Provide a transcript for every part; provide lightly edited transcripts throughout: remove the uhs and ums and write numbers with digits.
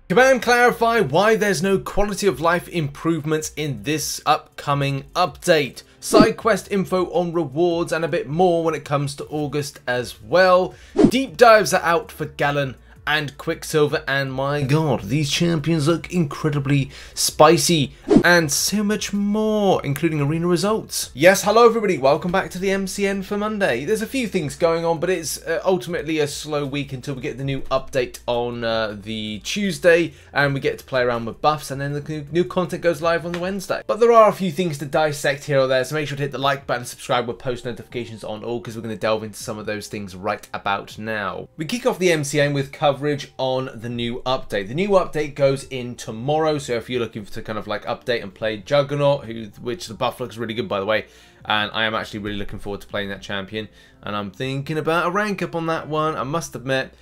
Kabam Clarify why there's no quality of life improvements in this upcoming update. Sidequest info on rewards and a bit more when it comes to August as well. Deep dives are out for Galan and Quicksilver, and my god, these champions look incredibly spicy, and so much more, including arena results. Yes, hello everybody, welcome back to the MCN for Monday. There's a few things going on, but it's ultimately a slow week until we get the new update on the Tuesday, and we get to play around with buffs, and then the new content goes live on the Wednesday. But there are a few things to dissect here or there, so make sure to hit the like button, subscribe with post notifications on all, because we're going to delve into some of those things right about now. We kick off the MCN with coverage on the new update. The new update goes in tomorrow, so if you're looking to kind of like update and play Juggernaut, which the buff looks really good by the way, and I am actually really looking forward to playing that champion, and I'm thinking about a rank up on that one, I must admit.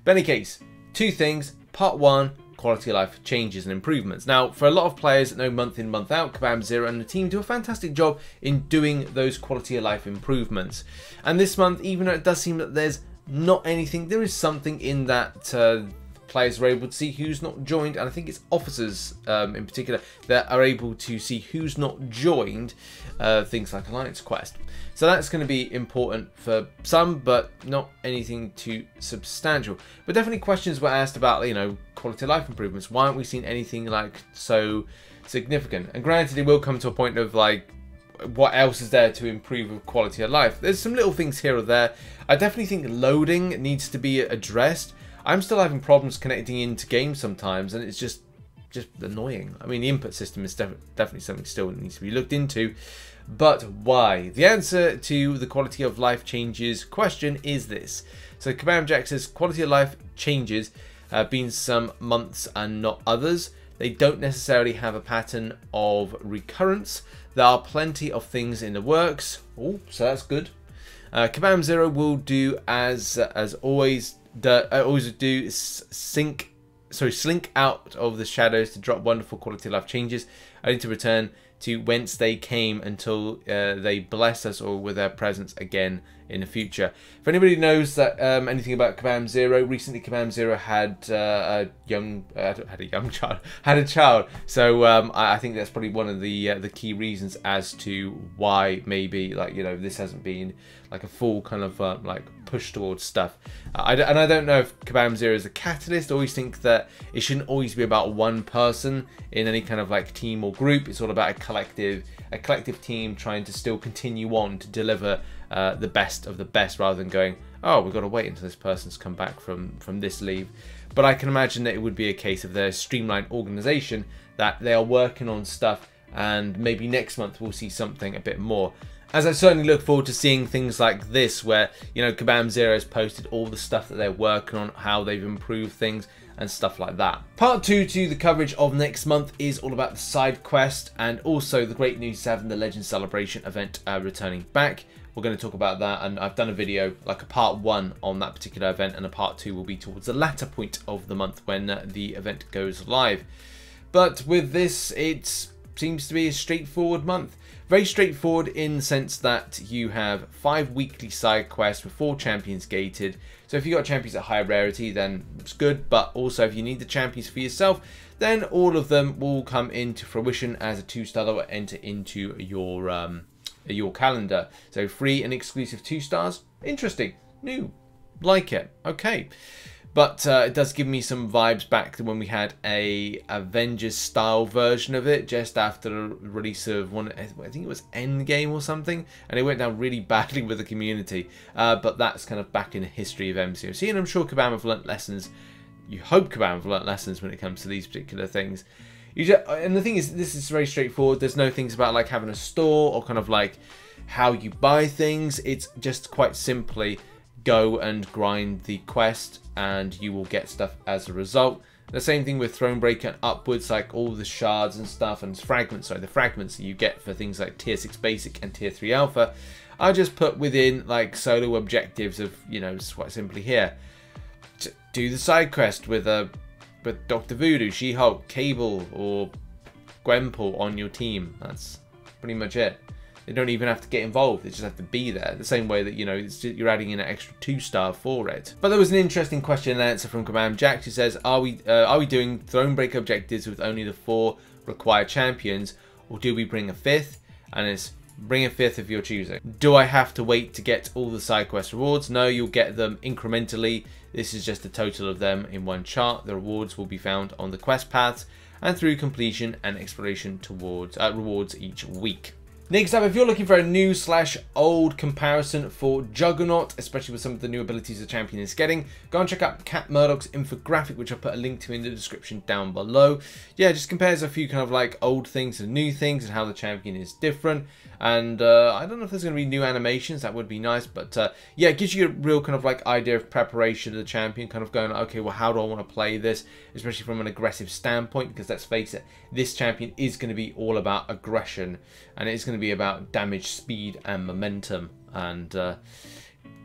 But in any case, two things. Part one, quality of life changes and improvements. Now, for a lot of players that know month in, month out, Kabam Zero and the team do a fantastic job in doing those quality of life improvements. And this month, even though it does seem that there's not anything, there is something in that players are able to see who's not joined, and I think it's officers in particular that are able to see who's not joined things like Alliance Quest. So that's going to be important for some, but not anything too substantial. But definitely questions were asked about, you know, quality of life improvements. Why aren't we seeing anything like so significant? And granted, it will come to a point of like, what else is there to improve quality of life? There's some little things here or there. I definitely think loading needs to be addressed. I'm still having problems connecting into games sometimes, and it's just annoying. I mean, the input system is definitely something still that needs to be looked into. But why? The answer to the quality of life changes question is this. So Kabam Jack says quality of life changes been some months and not others. They don't necessarily have a pattern of recurrence. There are plenty of things in the works. Oh, so that's good. Kabam Zero will do as always. Always do slink out of the shadows to drop wonderful quality of life changes, only to return to whence they came until they bless us all with their presence again in the future. If anybody knows that anything about Kabam Zero, recently Kabam Zero had a child. So I think that's probably one of the key reasons as to why maybe, like, you know, this hasn't been like a full kind of like push towards stuff. I don't know if Kabam Zero is a catalyst. I always think that it shouldn't always be about one person in any kind of like team or group. It's all about a collective team trying to still continue on to deliver the best of the best, rather than going, oh, we've got to wait until this person's come back from this leave. But I can imagine that it would be a case of their streamlined organization, that they are working on stuff, and maybe next month we'll see something a bit more. As I certainly look forward to seeing things like this, where, you know, Kabam Zero has posted all the stuff that they're working on, how they've improved things, and stuff like that. Part two to the coverage of next month is all about the side quest, and also the great news is having the Legend Celebration event returning back. We're going to talk about that, and I've done a video, like a part one on that particular event, and a part two will be towards the latter point of the month when the event goes live. But with this, it seems to be a straightforward month. Very straightforward in the sense that you have 5 weekly side quests with 4 champions gated. So if you've got champions at high rarity, then it's good. But also if you need the champions for yourself, then all of them will come into fruition as a 2-star that will enter into your calendar. So free and exclusive 2 stars. Interesting. New. Like it. Okay. But it does give me some vibes back to when we had a Avengers style version of it just after the release of one, I think it was Endgame or something, and it went down really badly with the community. But that's kind of back in the history of MCOC, and I'm sure Kabam have learnt lessons. You hope Kabam have learnt lessons when it comes to these particular things. And the thing is, this is very straightforward. There's no things about like having a store or kind of like how you buy things. It's just quite simply go and grind the quest and you will get stuff as a result. The same thing with Thronebreaker and upwards, like all the shards and stuff and fragments, sorry, the fragments that you get for things like tier 6 basic and tier 3 alpha, I just put within like solo objectives of, you know, quite simply here. Do the side quest with Dr. Voodoo, She-Hulk, Cable or Gwenpool on your team. That's pretty much it. They don't even have to get involved. They just have to be there. The same way that, you know, you're adding in an extra 2-star for it. But there was an interesting question and answer from Kabam Jack, who says, are we doing Thronebreaker objectives with only the 4 required champions, or do we bring a 5th? And it's bring a 5th of your choosing. Do I have to wait to get all the side quest rewards? No, you'll get them incrementally. This is just the total of them in one chart. The rewards will be found on the quest paths and through completion and exploration towards rewards each week. Next up, if you're looking for a new / old comparison for Juggernaut, especially with some of the new abilities the champion is getting, go and check out Cat Murdoch's infographic, which I'll put a link to in the description down below. Yeah, it just compares a few kind of like old things and new things and how the champion is different. And I don't know if there's going to be new animations. That would be nice. But yeah, it gives you a real kind of like idea of preparation of the champion, kind of going, okay, well, how do I want to play this? Especially from an aggressive standpoint, because let's face it, this champion is going to be all about aggression. And it's going to be about damage, speed, and momentum. And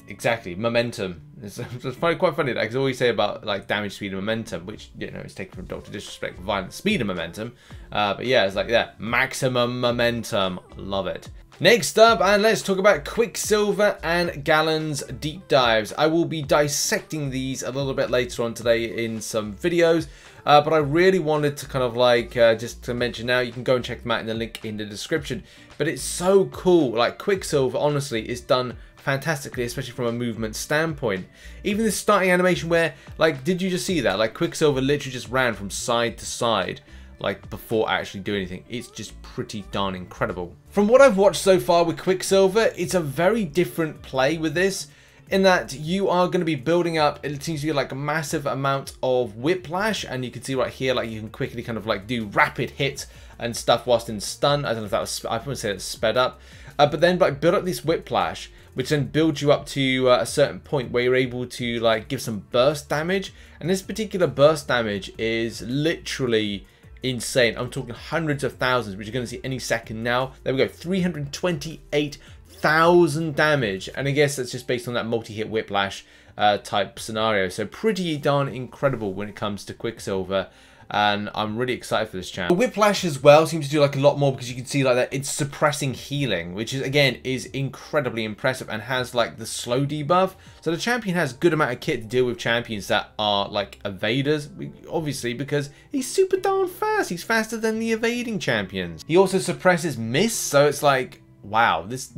exactly, momentum. It's quite funny that I can always say about like damage, speed, and momentum, which, you know, is taken from Dr. Disrespect for violence, speed, and momentum. But yeah, it's like that. Maximum momentum. Love it. Next up, and let's talk about Quicksilver and Galan's deep dives. I will be dissecting these a little bit later on today in some videos. But I really wanted to kind of like, just to mention now, you can go and check them out in the link in the description. But it's so cool. Like, Quicksilver, honestly, is done fantastically, especially from a movement standpoint. Even this starting animation where, like, did you just see that? Like, Quicksilver literally just ran from side to side, like, before actually doing anything. It's just pretty darn incredible. From what I've watched so far with Quicksilver, it's a very different play with this, in that you are going to be building up, it seems to be like a massive amount of whiplash, and you can see right here, like, you can quickly kind of like do rapid hits and stuff whilst in stun. I don't know if that was, I wouldn't say it's sped up, but then like build up this whiplash, which then builds you up to a certain point where you're able to like give some burst damage. And this particular burst damage is literally insane. I'm talking hundreds of thousands, which you're going to see any second now. There we go, 328,000 damage, and I guess that's just based on that multi-hit whiplash type scenario. So pretty darn incredible when it comes to Quicksilver, and I'm really excited for this champ. The whiplash as well seems to do like a lot more, because you can see like that it's suppressing healing, which is again is incredibly impressive, and has like the slow debuff. So the champion has good amount of kit to deal with champions that are like evaders, obviously, because he's super darn fast. He's faster than the evading champions. He also suppresses miss, so it's like, wow, this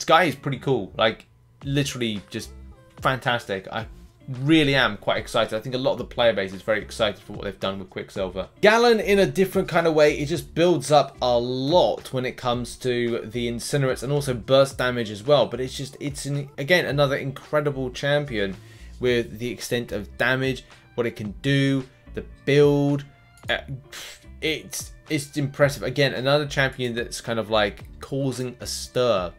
guy is pretty cool. Like, literally just fantastic. I really am quite excited. I think a lot of the player base is very excited for what they've done with Quicksilver. Galan, in a different kind of way, it just builds up a lot when it comes to the incinerates and also burst damage as well. But it's just, again, another incredible champion with the extent of damage, what it can do, the build. It's impressive. Again, another champion that's kind of like causing a stir.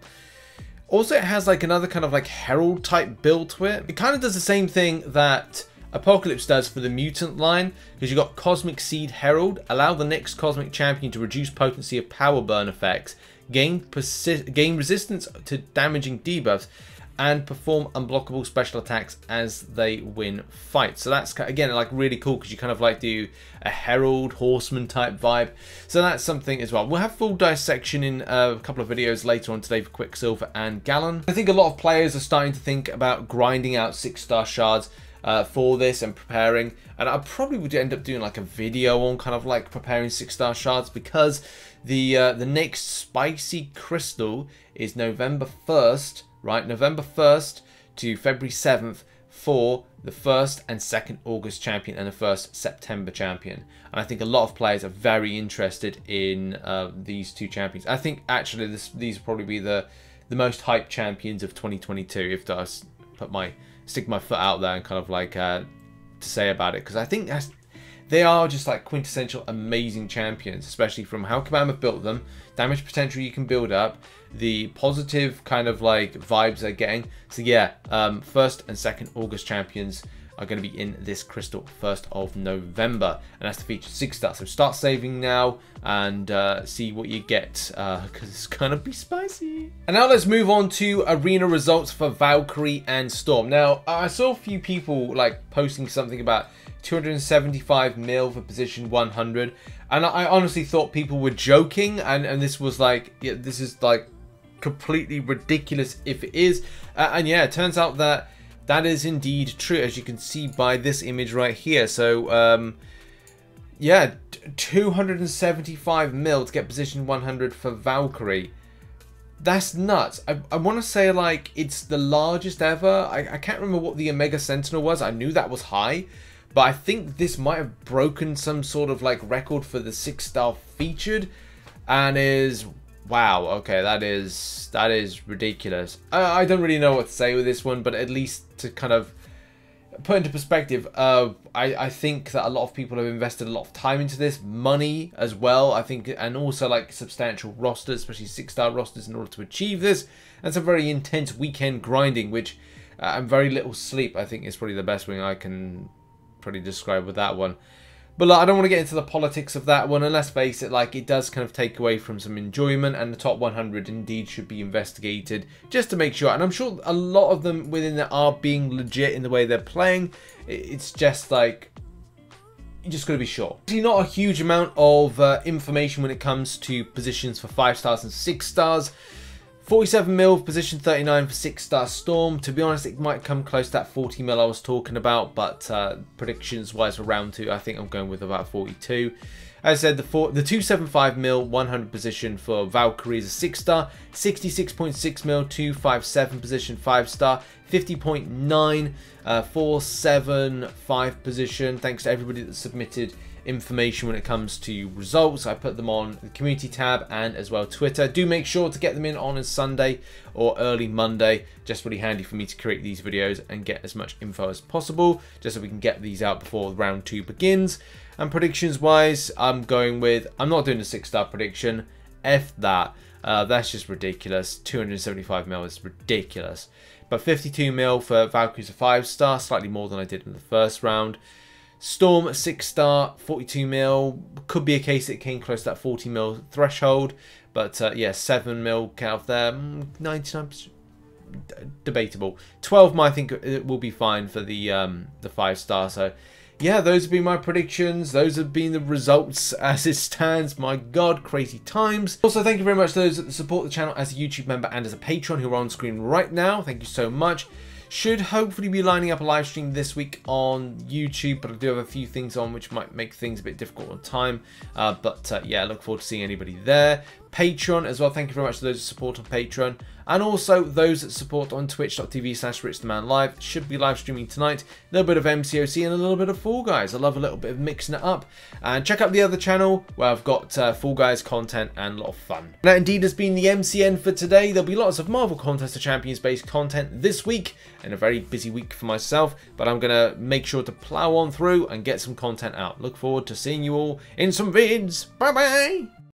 Also, it has like another kind of like Herald type build to it. It kind of does the same thing that Apocalypse does for the mutant line, because you've got Cosmic Seed Herald, allow the next Cosmic Champion to reduce potency of power burn effects, gain resistance to damaging debuffs, and perform unblockable special attacks as they win fights. So that's, again, like really cool, because you kind of like do a Herald, Horseman type vibe. So that's something as well. We'll have full dissection in a couple of videos later on today for Quicksilver and Galan. I think a lot of players are starting to think about grinding out 6-star shards for this and preparing. And I probably would end up doing like a video on kind of like preparing 6-star shards, because the next spicy crystal is November 1st. Right, November 1st to February 7th for the 1st and 2nd August champion and the 1st September champion. And I think a lot of players are very interested in these two champions. I think actually these will probably be the most hyped champions of 2022, if I stick my foot out there and kind of like to say about it, because I think they are just like quintessential amazing champions, especially from how Kabam have built them, damage potential you can build up, the positive kind of like vibes they're getting. So yeah, 1st and 2nd August champions are going to be in this crystal 1st of November, and that's the feature 6-star. So start saving now and see what you get, because it's gonna be spicy. And now let's move on to arena results for Valkyrie and Storm. Now I saw a few people like posting something about 275 mil for position 100, and I honestly thought people were joking, and this was like, yeah, this is like completely ridiculous if it is. And yeah, it turns out that that is indeed true, as you can see by this image right here. So yeah, 275 mil to get position 100 for Valkyrie. That's nuts. I want to say like it's the largest ever. I can't remember what the Omega Sentinel was. I knew that was high, but I think this might have broken some sort of like record for the 6-star featured, and is, wow, okay, that is ridiculous. I don't really know what to say with this one, but at least to kind of put into perspective, I think that a lot of people have invested a lot of time into this, money as well, I think, and also like substantial rosters, especially 6-star rosters, in order to achieve this, and some very intense weekend grinding, which and very little sleep, I think, is probably the best way I can probably describe with that one. But like, I don't want to get into the politics of that one, and let's face it, like, it does kind of take away from some enjoyment, and the top 100 indeed should be investigated just to make sure. And I'm sure a lot of them within there are being legit in the way they're playing. It's just like, you just got to be sure. Actually, not a huge amount of information when it comes to positions for 5 stars and 6 stars. 47 mil, position 39 for 6-star Storm. To be honest, it might come close to that 40 mil I was talking about, but predictions-wise for round 2, I think I'm going with about 42. As I said, the 275 mil, 100 position for Valkyrie is a 6-star. 66.6 mil, 257 position, 5-star. 50.9, 475 position. Thanks to everybody that submitted information when it comes to results. I put them on the community tab and as well Twitter. Do make sure to get them in on a Sunday or early Monday. Just really handy for me to create these videos and get as much info as possible, just so we can get these out before round 2 begins. And predictions wise, I'm going with, I'm not doing a 6-star prediction. F that. That's just ridiculous. 275 mil is ridiculous. But 52 mil for Valkyrie's a 5-star, slightly more than I did in the first round. Storm 6-star, 42 mil. Could be a case that it came close to that 40 mil threshold, but yeah, 7 mil out there, 99% debatable. 12 mil, I think it will be fine for the 5-star. So yeah, those have been my predictions. Those have been the results as it stands. My God, crazy times. Also, thank you very much to those that support the channel as a YouTube member and as a patron who are on screen right now. Thank you so much. Should hopefully be lining up a live stream this week on YouTube, but I do have a few things on which might make things a bit difficult on time. Yeah, I look forward to seeing anybody there. Patreon as well. Thank you very much to those that support on Patreon. And also those that support on twitch.tv/RichTheMan live. Should be live streaming tonight. A little bit of MCOC and a little bit of Fall Guys. I love a little bit of mixing it up. And check out the other channel where I've got Fall Guys content and a lot of fun. That indeed has been the MCN for today. There'll be lots of Marvel Contest of Champions based content this week, and a very busy week for myself. But I'm going to make sure to plow on through and get some content out. Look forward to seeing you all in some vids. Bye bye!